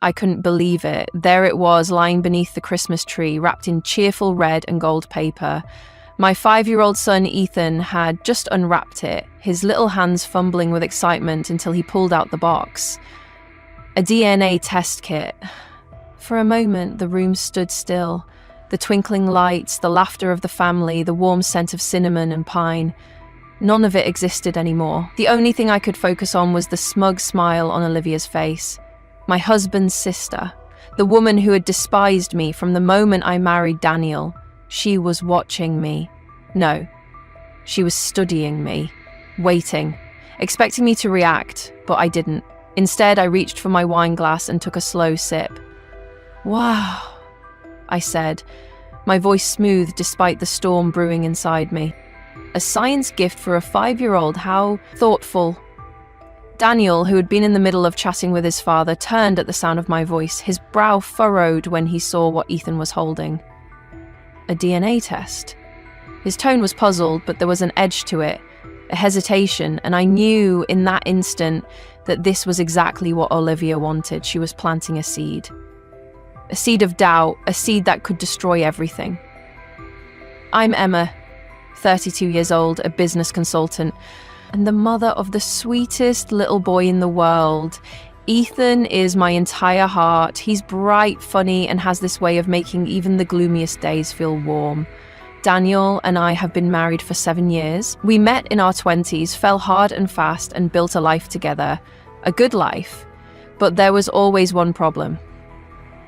I couldn't believe it. There it was, lying beneath the Christmas tree, wrapped in cheerful red and gold paper. My 5-year-old son, Ethan, had just unwrapped it, his little hands fumbling with excitement until he pulled out the box. A DNA test kit. For a moment, the room stood still. The twinkling lights, the laughter of the family, the warm scent of cinnamon and pine. None of it existed anymore. The only thing I could focus on was the smug smile on Olivia's face. My husband's sister, the woman who had despised me from the moment I married Daniel. She was watching me. No, she was studying me, waiting, expecting me to react, but I didn't. Instead, I reached for my wine glass and took a slow sip. "Wow," I said, my voice smooth despite the storm brewing inside me. A science gift for a 5-year-old, how thoughtful. Daniel, who had been in the middle of chatting with his father, turned at the sound of my voice, his brow furrowed when he saw what Ethan was holding. A DNA test. His tone was puzzled, but there was an edge to it, a hesitation, and I knew in that instant that this was exactly what Olivia wanted. She was planting a seed. A seed of doubt, a seed that could destroy everything. I'm Emma, 32 years old, a business consultant, and the mother of the sweetest little boy in the world. Ethan is my entire heart. He's bright, funny, and has this way of making even the gloomiest days feel warm. Daniel and I have been married for 7 years. We met in our 20s, fell hard and fast, and built a life together. A good life. But there was always one problem.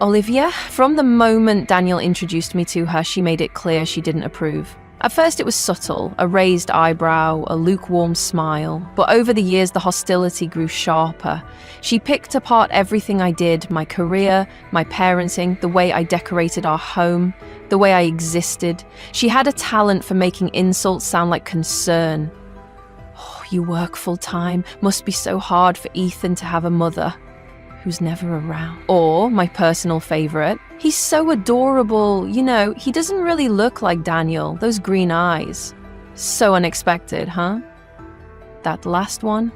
Olivia, from the moment Daniel introduced me to her, she made it clear she didn't approve. At first it was subtle, a raised eyebrow, a lukewarm smile, but over the years the hostility grew sharper. She picked apart everything I did, my career, my parenting, the way I decorated our home, the way I existed. She had a talent for making insults sound like concern. "Oh, you work full time, must be so hard for Ethan to have a mother who's never around." Or, my personal favorite, "He's so adorable, he doesn't really look like Daniel, those green eyes. So unexpected, huh?" That last one,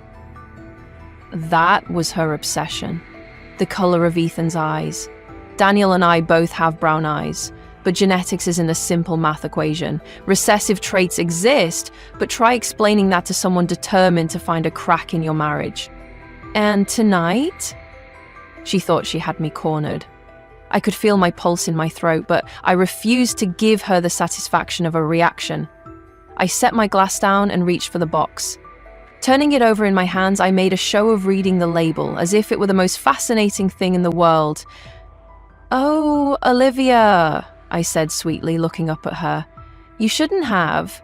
that was her obsession. The color of Ethan's eyes. Daniel and I both have brown eyes, but genetics isn't a simple math equation. Recessive traits exist, but try explaining that to someone determined to find a crack in your marriage. And tonight, she thought she had me cornered. I could feel my pulse in my throat, but I refused to give her the satisfaction of a reaction. I set my glass down and reached for the box. Turning it over in my hands, I made a show of reading the label, as if it were the most fascinating thing in the world. "Oh, Olivia," I said sweetly, looking up at her. "You shouldn't have."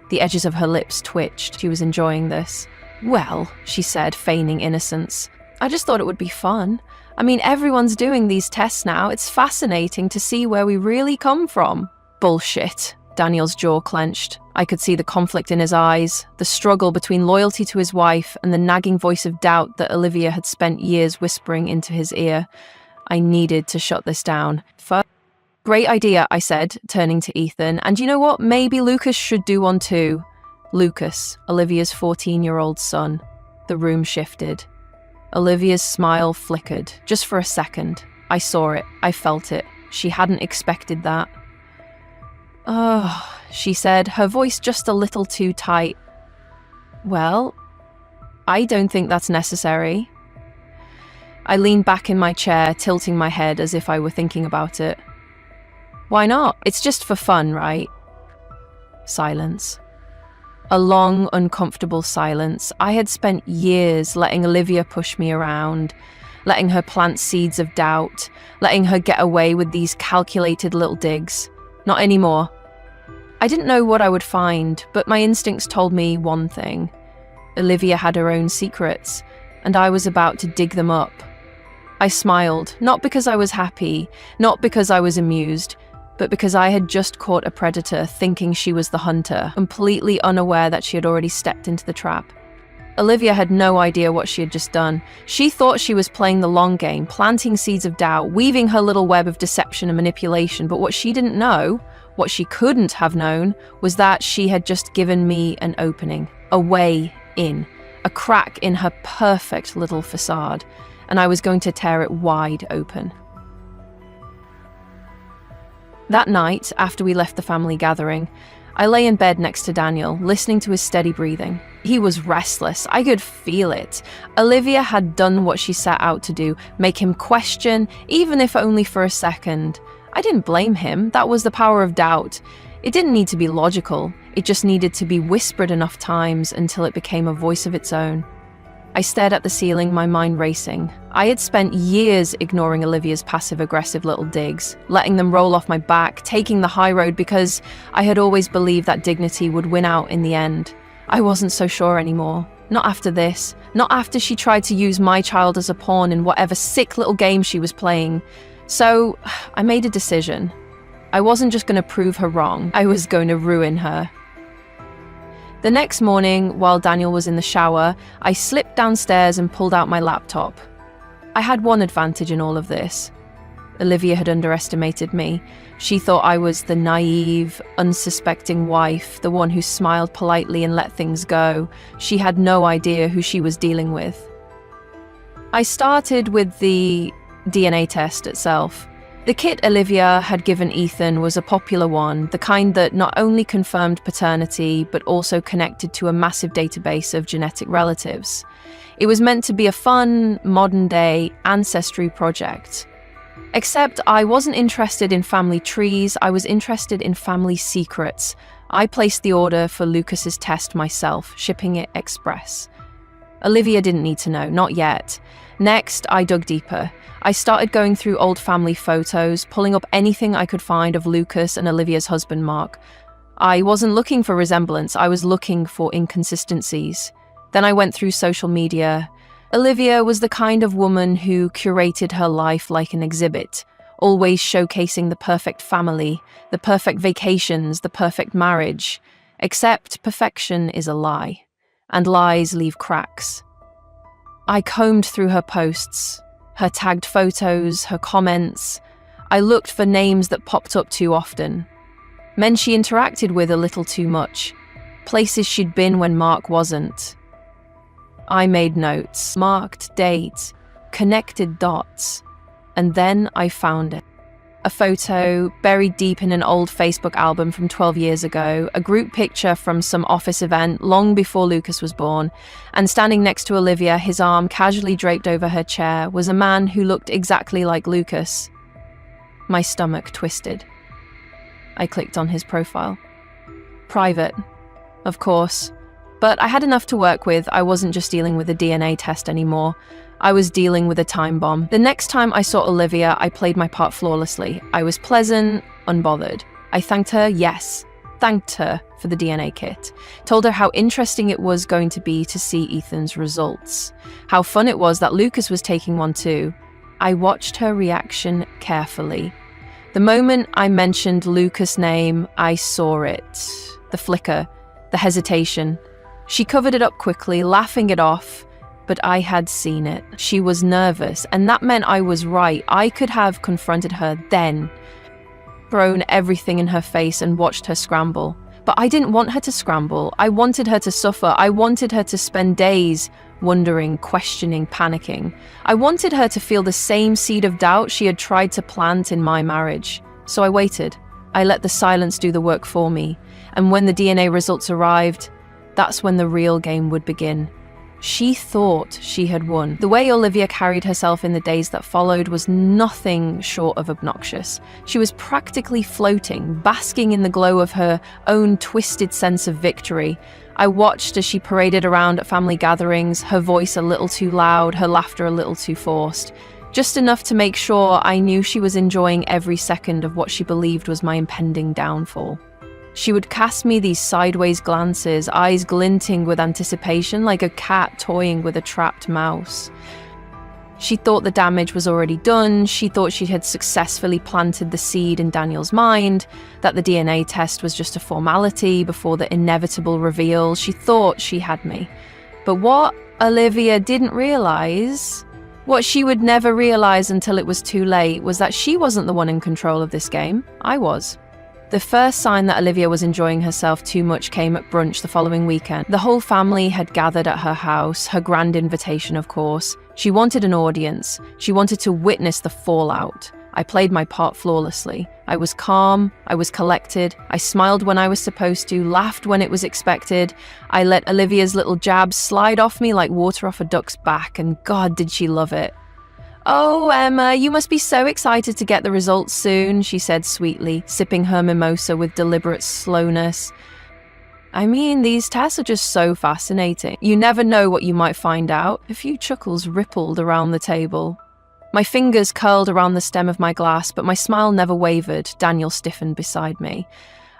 The edges of her lips twitched. She was enjoying this. "Well," she said, feigning innocence, "I just thought it would be fun. I mean, everyone's doing these tests now. It's fascinating to see where we really come from." Bullshit. Daniel's jaw clenched. I could see the conflict in his eyes, the struggle between loyalty to his wife and the nagging voice of doubt that Olivia had spent years whispering into his ear. I needed to shut this down. "Great idea," I said, turning to Ethan. "And you know what? Maybe Lucas should do one too." Lucas, Olivia's 14-year-old son. The room shifted. Olivia's smile flickered, just for a second. I saw it. I felt it. She hadn't expected that. "Oh," she said, her voice just a little too tight. "Well, I don't think that's necessary." I leaned back in my chair, tilting my head as if I were thinking about it. "Why not? It's just for fun, right?" Silence. A long, uncomfortable silence. I had spent years letting Olivia push me around, letting her plant seeds of doubt, letting her get away with these calculated little digs. Not anymore. I didn't know what I would find, but my instincts told me one thing. Olivia had her own secrets, and I was about to dig them up. I smiled, not because I was happy, not because I was amused, but because I had just caught a predator thinking she was the hunter, completely unaware that she had already stepped into the trap. Olivia had no idea what she had just done. She thought she was playing the long game, planting seeds of doubt, weaving her little web of deception and manipulation, but what she didn't know, what she couldn't have known, was that she had just given me an opening, a way in, a crack in her perfect little facade. and I was going to tear it wide open. That night, after we left the family gathering, I lay in bed next to Daniel, listening to his steady breathing. He was restless. I could feel it. Olivia had done what she set out to do, make him question, even if only for a second. I didn't blame him. That was the power of doubt. It didn't need to be logical. It just needed to be whispered enough times until it became a voice of its own. I stared at the ceiling, my mind racing. I had spent years ignoring Olivia's passive-aggressive little digs, letting them roll off my back, taking the high road because I had always believed that dignity would win out in the end. I wasn't so sure anymore. Not after this. Not after she tried to use my child as a pawn in whatever sick little game she was playing. So, I made a decision. I wasn't just going to prove her wrong. I was going to ruin her. The next morning, while Daniel was in the shower, I slipped downstairs and pulled out my laptop. I had one advantage in all of this. Olivia had underestimated me. She thought I was the naive, unsuspecting wife, the one who smiled politely and let things go. She had no idea who she was dealing with. I started with the DNA test itself. The kit Olivia had given Ethan was a popular one, the kind that not only confirmed paternity, but also connected to a massive database of genetic relatives. It was meant to be a fun, modern-day ancestry project. Except I wasn't interested in family trees, I was interested in family secrets. I placed the order for Lucas's test myself, shipping it express. Olivia didn't need to know, not yet. Next, I dug deeper. I started going through old family photos, pulling up anything I could find of Lucas and Olivia's husband, Mark. I wasn't looking for resemblance, I was looking for inconsistencies. Then I went through social media. Olivia was the kind of woman who curated her life like an exhibit, always showcasing the perfect family, the perfect vacations, the perfect marriage. Except perfection is a lie, and lies leave cracks. I combed through her posts, her tagged photos, her comments. I looked for names that popped up too often. Men she interacted with a little too much. Places she'd been when Mark wasn't. I made notes, marked dates, connected dots, and then I found it. A photo buried deep in an old Facebook album from 12 years ago, a group picture from some office event long before Lucas was born, and standing next to Olivia, his arm casually draped over her chair, was a man who looked exactly like Lucas. My stomach twisted. I clicked on his profile. Private, of course. But I had enough to work with. I wasn't just dealing with a DNA test anymore. I was dealing with a time bomb. The next time I saw Olivia, I played my part flawlessly. I was pleasant, unbothered. I thanked her, yes, thanked her for the DNA kit. Told her how interesting it was going to be to see Ethan's results. How fun it was that Lucas was taking one too. I watched her reaction carefully. The moment I mentioned Lucas' name, I saw it. The flicker, the hesitation. She covered it up quickly, laughing it off. But I had seen it. She was nervous, and that meant I was right. I could have confronted her then, thrown everything in her face and watched her scramble. But I didn't want her to scramble. I wanted her to suffer. I wanted her to spend days wondering, questioning, panicking. I wanted her to feel the same seed of doubt she had tried to plant in my marriage. So I waited. I let the silence do the work for me. And when the DNA results arrived, that's when the real game would begin. She thought she had won. The way Olivia carried herself in the days that followed was nothing short of obnoxious. She was practically floating, basking in the glow of her own twisted sense of victory. I watched as she paraded around at family gatherings, her voice a little too loud, her laughter a little too forced. Just enough to make sure I knew she was enjoying every second of what she believed was my impending downfall. She would cast me these sideways glances, eyes glinting with anticipation like a cat toying with a trapped mouse. She thought the damage was already done. She thought she had successfully planted the seed in Daniel's mind, that the DNA test was just a formality before the inevitable reveal. She thought she had me. But what Olivia didn't realize, what she would never realize until it was too late, was that she wasn't the one in control of this game. I was. The first sign that Olivia was enjoying herself too much came at brunch the following weekend. The whole family had gathered at her house, her grand invitation, of course. She wanted an audience. She wanted to witness the fallout. I played my part flawlessly. I was calm, I was collected, I smiled when I was supposed to, laughed when it was expected. I let Olivia's little jabs slide off me like water off a duck's back, and God, did she love it. "Oh, Emma, you must be so excited to get the results soon," she said sweetly, sipping her mimosa with deliberate slowness. "I mean, these tests are just so fascinating. You never know what you might find out." A few chuckles rippled around the table. My fingers curled around the stem of my glass, but my smile never wavered. Daniel stiffened beside me.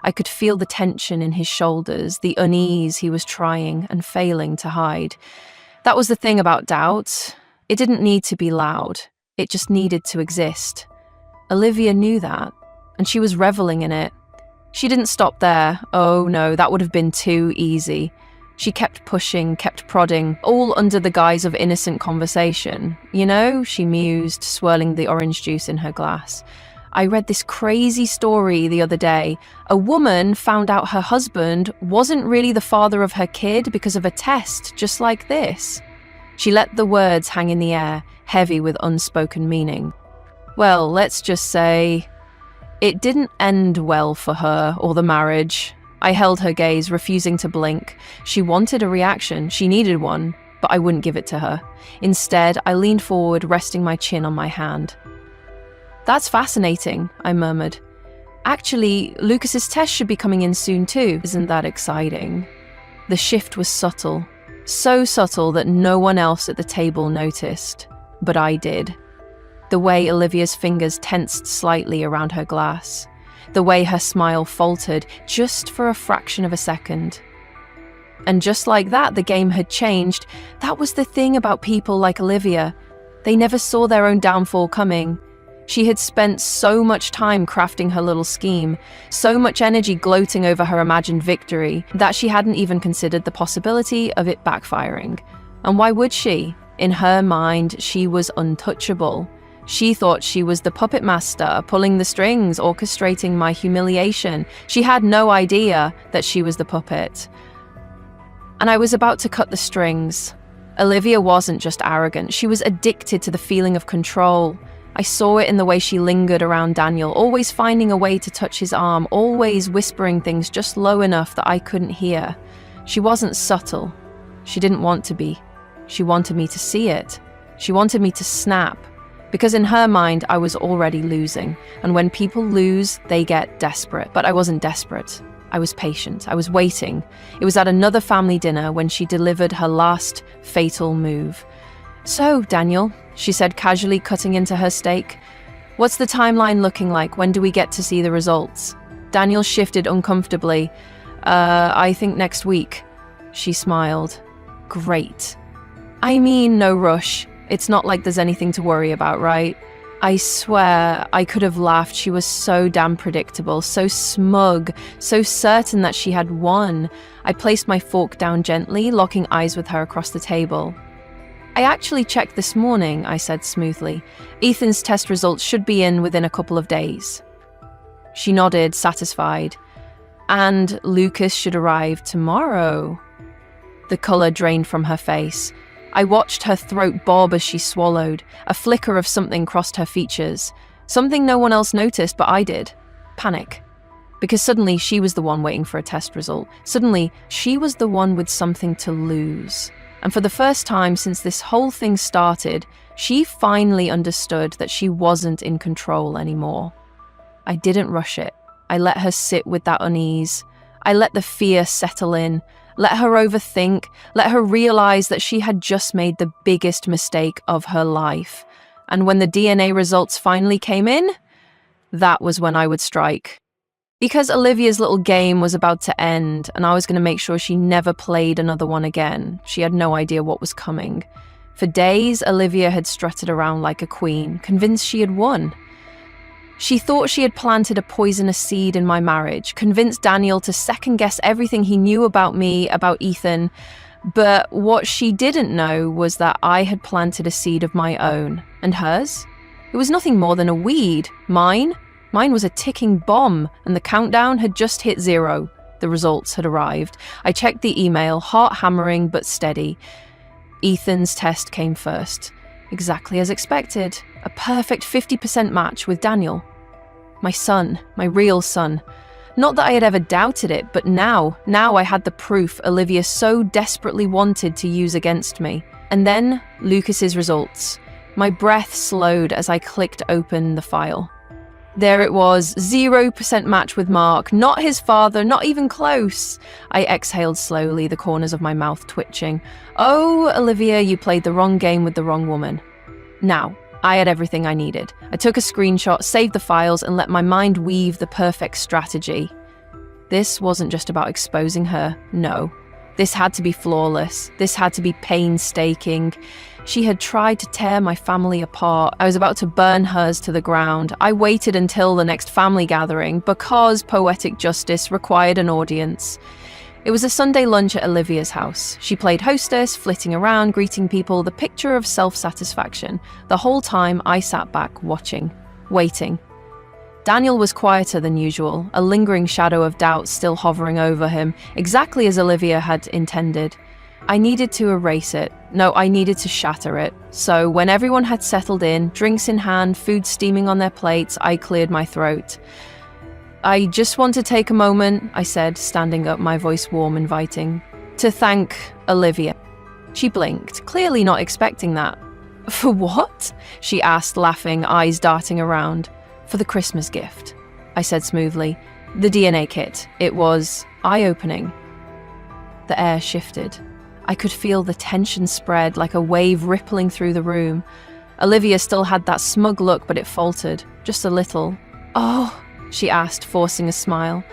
I could feel the tension in his shoulders, the unease he was trying and failing to hide. That was the thing about doubt. It didn't need to be loud. It just needed to exist. Olivia knew that, and she was reveling in it. She didn't stop there. Oh no, that would have been too easy. She kept pushing, kept prodding, all under the guise of innocent conversation. "You know," she mused, swirling the orange juice in her glass, "I read this crazy story the other day. A woman found out her husband wasn't really the father of her kid because of a test just like this." She let the words hang in the air, heavy with unspoken meaning. Well, let's just say, it didn't end well for her or the marriage. I held her gaze, refusing to blink. She wanted a reaction, she needed one, but I wouldn't give it to her. Instead, I leaned forward, resting my chin on my hand. "That's fascinating," I murmured. "Actually, Lucas's test should be coming in soon too. Isn't that exciting?" The shift was subtle, so subtle that no one else at the table noticed, but I did. The way Olivia's fingers tensed slightly around her glass. The way her smile faltered just for a fraction of a second. And just like that, the game had changed. That was the thing about people like Olivia. They never saw their own downfall coming. She had spent so much time crafting her little scheme, so much energy gloating over her imagined victory, that she hadn't even considered the possibility of it backfiring. And why would she? In her mind, she was untouchable. She thought she was the puppet master, pulling the strings, orchestrating my humiliation. She had no idea that she was the puppet. And I was about to cut the strings. Olivia wasn't just arrogant, she was addicted to the feeling of control. I saw it in the way she lingered around Daniel, always finding a way to touch his arm, always whispering things just low enough that I couldn't hear. She wasn't subtle. She didn't want to be. She wanted me to see it. She wanted me to snap. Because in her mind, I was already losing. And when people lose, they get desperate. But I wasn't desperate. I was patient. I was waiting. It was at another family dinner when she delivered her last fatal move. "So, Daniel," she said casually, cutting into her steak, "what's the timeline looking like? When do we get to see the results?" Daniel shifted uncomfortably. I think next week." She smiled. "Great. I mean, no rush. It's not like there's anything to worry about, right?" I swear, I could have laughed. She was so damn predictable, so smug, so certain that she had won. I placed my fork down gently, locking eyes with her across the table. "I actually checked this morning," I said smoothly. "Ethan's test results should be in within a couple of days." She nodded, satisfied. "And Lucas should arrive tomorrow." The color drained from her face. I watched her throat bob as she swallowed. A flicker of something crossed her features. Something no one else noticed, but I did. Panic. Because suddenly she was the one waiting for a test result. Suddenly she was the one with something to lose. And for the first time since this whole thing started, she finally understood that she wasn't in control anymore. I didn't rush it. I let her sit with that unease. I let the fear settle in. Let her overthink, let her realize that she had just made the biggest mistake of her life. And when the DNA results finally came in, that was when I would strike. Because Olivia's little game was about to end, and I was going to make sure she never played another one again. She had no idea what was coming. For days, Olivia had strutted around like a queen, convinced she had won. She thought she had planted a poisonous seed in my marriage, convinced Daniel to second-guess everything he knew about me, about Ethan. But what she didn't know was that I had planted a seed of my own. And hers? It was nothing more than a weed. Mine was a ticking bomb, and the countdown had just hit 0. The results had arrived. I checked the email, heart hammering but steady. Ethan's test came first. Exactly as expected. A perfect 50% match with Daniel. My son, my real son. Not that I had ever doubted it, but now I had the proof Olivia so desperately wanted to use against me. And then Lucas's results. My breath slowed as I clicked open the file. There it was, 0% match with Mark, not his father, not even close. I exhaled slowly, the corners of my mouth twitching. Oh, Olivia, you played the wrong game with the wrong woman. Now, I had everything I needed. I took a screenshot, saved the files, and let my mind weave the perfect strategy. This wasn't just about exposing her, no. This had to be flawless. This had to be painstaking. She had tried to tear my family apart. I was about to burn hers to the ground. I waited until the next family gathering because poetic justice required an audience. It was a Sunday lunch at Olivia's house. She played hostess, flitting around, greeting people, the picture of self-satisfaction. The whole time I sat back, watching, waiting. Daniel was quieter than usual, a lingering shadow of doubt still hovering over him, exactly as Olivia had intended. I needed to erase it. No, I needed to shatter it. So when everyone had settled in, drinks in hand, food steaming on their plates, I cleared my throat. I just want to take a moment, I said, standing up, my voice warm, inviting, to thank Olivia. She blinked, clearly not expecting that. For what? She asked, laughing, eyes darting around. For the Christmas gift, I said smoothly. The DNA kit. It was eye-opening. The air shifted. I could feel the tension spread like a wave rippling through the room. Olivia still had that smug look, but it faltered, just a little. Oh, she asked, forcing a smile.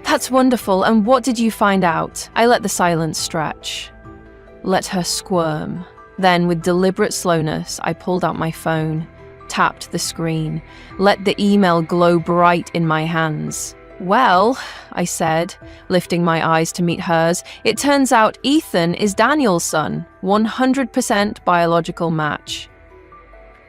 That's wonderful, and what did you find out? I let the silence stretch. Let her squirm. Then, with deliberate slowness, I pulled out my phone, tapped the screen, let the email glow bright in my hands. Well, I said, lifting my eyes to meet hers, it turns out Ethan is Daniel's son, 100% biological match.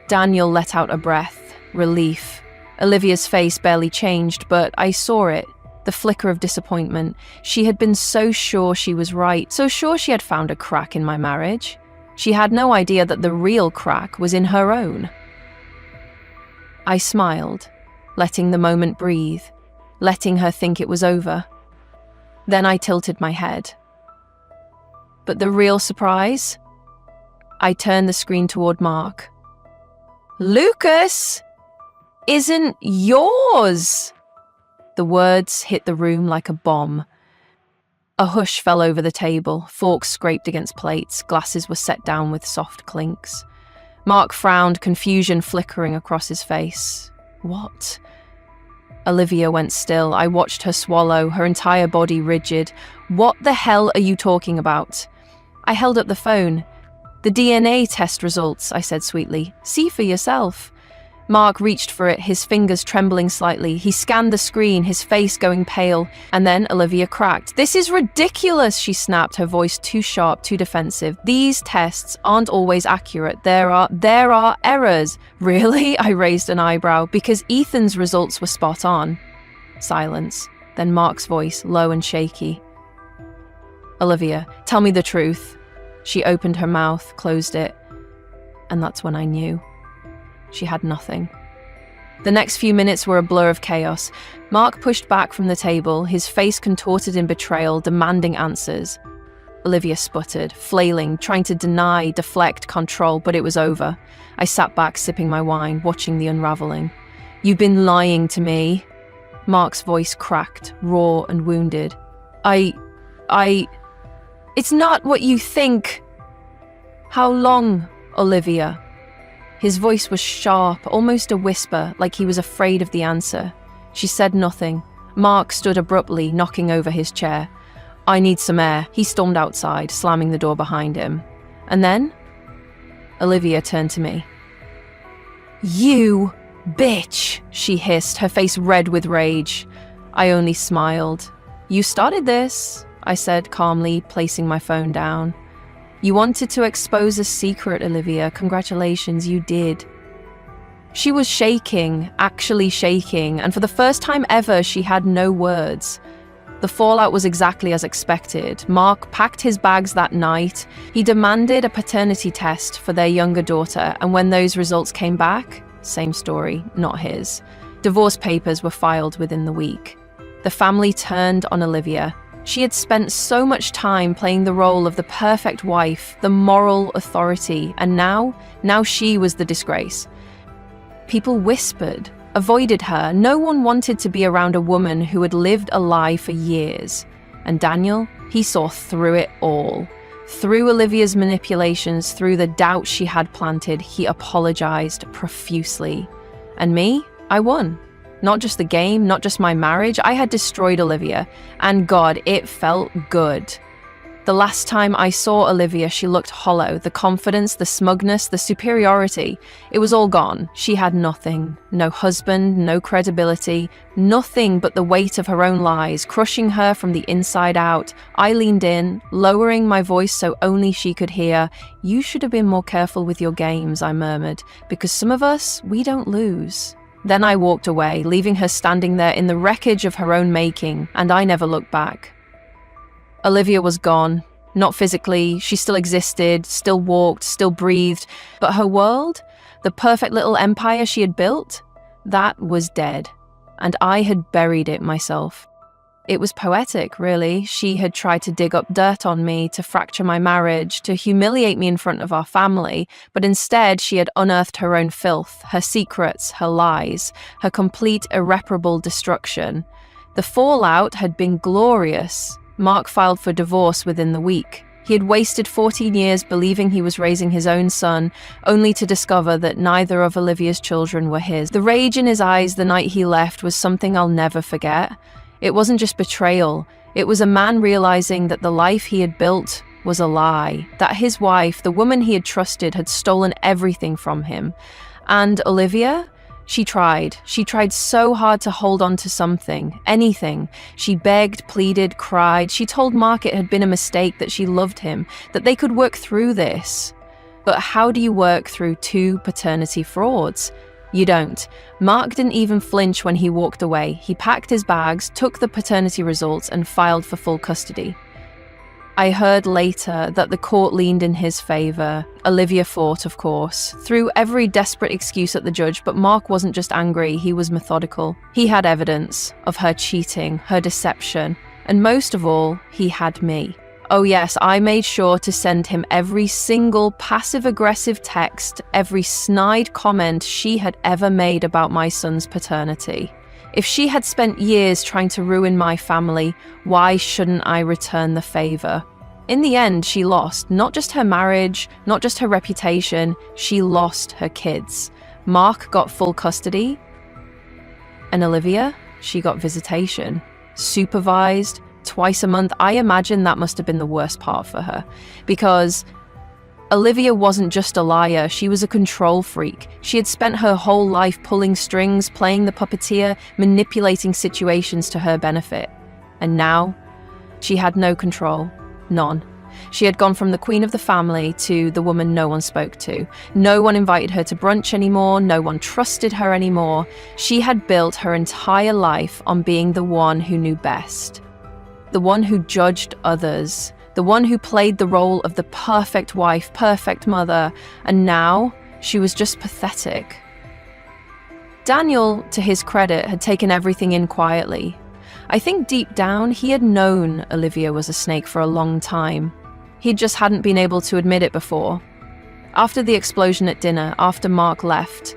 Daniel let out a breath, relief. Olivia's face barely changed, but I saw it, the flicker of disappointment. She had been so sure she was right, so sure she had found a crack in my marriage. She had no idea that the real crack was in her own. I smiled, letting the moment breathe, letting her think it was over. Then I tilted my head. But the real surprise? I turned the screen toward Mark. Lucas isn't yours! The words hit the room like a bomb. A hush fell over the table, forks scraped against plates, glasses were set down with soft clinks. Mark frowned, confusion flickering across his face. What? Olivia went still. I watched her swallow, her entire body rigid. What the hell are you talking about? I held up the phone. The DNA test results, I said sweetly. See for yourself. Mark reached for it, his fingers trembling slightly. He scanned the screen, his face going pale. And then Olivia cracked. This is ridiculous, she snapped, her voice too sharp, too defensive. These tests aren't always accurate. There are errors. Really? I raised an eyebrow, because Ethan's results were spot on. Silence. Then Mark's voice, low and shaky. Olivia, tell me the truth. She opened her mouth, closed it. And that's when I knew. She had nothing. The next few minutes were a blur of chaos. Mark pushed back from the table, his face contorted in betrayal, demanding answers. Olivia sputtered, flailing, trying to deny, deflect, control, but it was over. I sat back, sipping my wine, watching the unraveling. You've been lying to me. Mark's voice cracked, raw and wounded. It's not what you think. How long, Olivia? His voice was sharp, almost a whisper, like he was afraid of the answer. She said nothing. Mark stood abruptly, knocking over his chair. I need some air. He stormed outside, slamming the door behind him. And then? Olivia turned to me. You bitch, she hissed, her face red with rage. I only smiled. You started this, I said calmly, placing my phone down. You wanted to expose a secret, Olivia. Congratulations, you did. She was shaking, actually shaking, and for the first time ever, she had no words. The fallout was exactly as expected. Mark packed his bags that night. He demanded a paternity test for their younger daughter, and when those results came back, same story, not his. Divorce papers were filed within the week. The family turned on Olivia. She had spent so much time playing the role of the perfect wife, the moral authority, and now she was the disgrace. People whispered, avoided her. No one wanted to be around a woman who had lived a lie for years. And Daniel, he saw through it all. Through Olivia's manipulations, through the doubt she had planted, he apologized profusely. And me, I won. Not just the game, not just my marriage. I had destroyed Olivia. And God, it felt good. The last time I saw Olivia, she looked hollow. The confidence, the smugness, the superiority. It was all gone. She had nothing. No husband, no credibility. Nothing but the weight of her own lies, crushing her from the inside out. I leaned in, lowering my voice so only she could hear. "You should have been more careful with your games," I murmured, "because some of us, we don't lose." Then I walked away, leaving her standing there in the wreckage of her own making, and I never looked back. Olivia was gone. Not physically, she still existed, still walked, still breathed, but her world, the perfect little empire she had built, that was dead, and I had buried it myself. It was poetic, really. She had tried to dig up dirt on me, to fracture my marriage, to humiliate me in front of our family, but instead she had unearthed her own filth, her secrets, her lies, her complete irreparable destruction. The fallout had been glorious. Mark filed for divorce within the week. He had wasted 14 years believing he was raising his own son, only to discover that neither of Olivia's children were his. The rage in his eyes the night he left was something I'll never forget. It wasn't just betrayal. It was a man realizing that the life he had built was a lie, that his wife, the woman he had trusted, had stolen everything from him. And Olivia? She tried so hard to hold on to something, anything. She begged, pleaded, cried. She told Mark it had been a mistake, that she loved him, that they could work through this. But how do you work through two paternity frauds? You don't. Mark didn't even flinch when he walked away. He packed his bags, took the paternity results, and filed for full custody. I heard later that the court leaned in his favor. Olivia fought, of course, threw every desperate excuse at the judge, but Mark wasn't just angry, he was methodical. He had evidence of her cheating, her deception, and most of all, he had me. Oh yes, I made sure to send him every single passive-aggressive text, every snide comment she had ever made about my son's paternity. If she had spent years trying to ruin my family, why shouldn't I return the favor? In the end, she lost not just her marriage, not just her reputation, she lost her kids. Mark got full custody, and Olivia, she got visitation. Supervised, twice a month. I imagine that must have been the worst part for her, because Olivia wasn't just a liar, she was a control freak. She had spent her whole life pulling strings, playing the puppeteer, manipulating situations to her benefit. And now, she had no control. None. She had gone from the queen of the family to the woman no one spoke to. No one invited her to brunch anymore, no one trusted her anymore. She had built her entire life on being the one who knew best. The one who judged others. The one who played the role of the perfect wife, perfect mother, and now she was just pathetic. Daniel, to his credit, had taken everything in quietly. I think deep down he had known Olivia was a snake for a long time. He just hadn't been able to admit it before. After the explosion at dinner, after Mark left,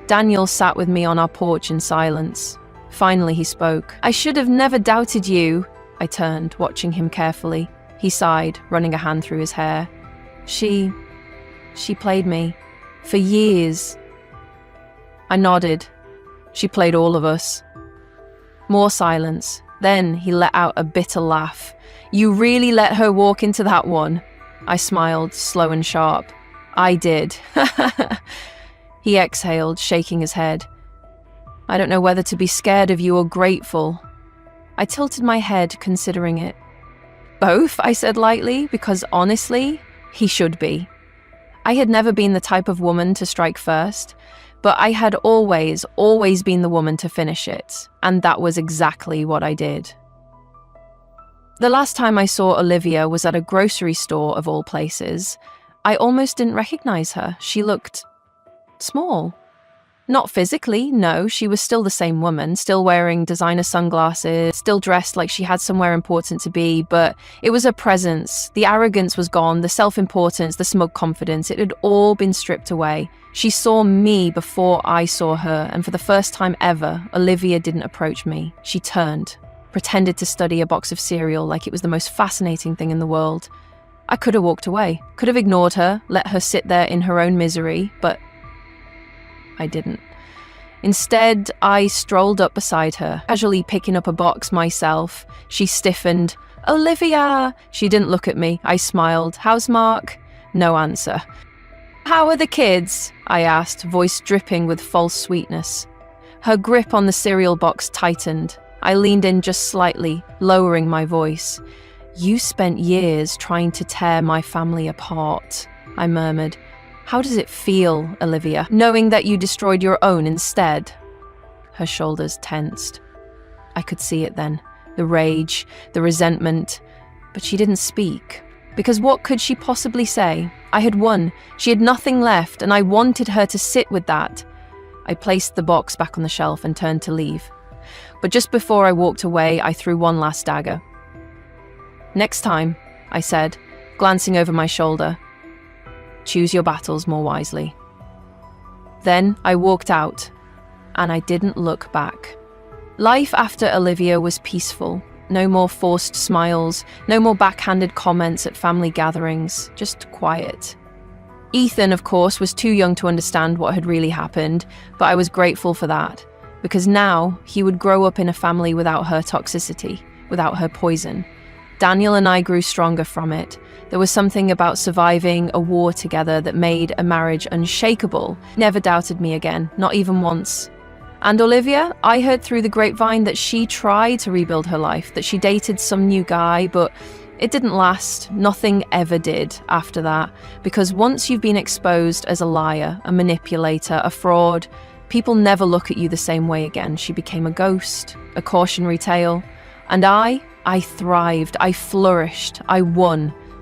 Daniel sat with me on our porch in silence. Finally he spoke. "I should have never doubted you." I turned, watching him carefully. He sighed, running a hand through his hair. She played me. For years. I nodded. She played all of us. More silence. Then he let out a bitter laugh. "You really let her walk into that one?" I smiled, slow and sharp. "I did." He exhaled, shaking his head. "I don't know whether to be scared of you or grateful." I tilted my head, considering it. "Both," I said lightly, because honestly, he should be. I had never been the type of woman to strike first, but I had always been the woman to finish it, and that was exactly what I did. The last time I saw Olivia was at a grocery store, of all places. I almost didn't recognize her. She looked small. Not physically, no, she was still the same woman, still wearing designer sunglasses, still dressed like she had somewhere important to be, but it was her presence. The arrogance was gone, the self-importance, the smug confidence, it had all been stripped away. She saw me before I saw her, and for the first time ever, Olivia didn't approach me. She turned, pretended to study a box of cereal like it was the most fascinating thing in the world. I could have walked away, could have ignored her, let her sit there in her own misery, but I didn't. Instead, I strolled up beside her, casually picking up a box myself. She stiffened. "Olivia!" She didn't look at me. I smiled. "How's Mark?" No answer. "How are the kids?" I asked, voice dripping with false sweetness. Her grip on the cereal box tightened. I leaned in just slightly, lowering my voice. "You spent years trying to tear my family apart," I murmured. "How does it feel, Olivia, knowing that you destroyed your own instead?" Her shoulders tensed. I could see it then, the rage, the resentment, but she didn't speak. Because what could she possibly say? I had won, she had nothing left, and I wanted her to sit with that. I placed the box back on the shelf and turned to leave. But just before I walked away, I threw one last dagger. "Next time," I said, glancing over my shoulder, "choose your battles more wisely." Then I walked out, and I didn't look back. Life after Olivia was peaceful. No more forced smiles, no more backhanded comments at family gatherings, just quiet. Ethan, of course, was too young to understand what had really happened, but I was grateful for that, because now he would grow up in a family without her toxicity, without her poison. Daniel and I grew stronger from it. There was something about surviving a war together that made a marriage unshakable. Never doubted me again, not even once. And Olivia, I heard through the grapevine that she tried to rebuild her life, that she dated some new guy, but it didn't last. Nothing ever did after that. Because once you've been exposed as a liar, a manipulator, a fraud, people never look at you the same way again. She became a ghost, a cautionary tale. And I thrived, I flourished, I won.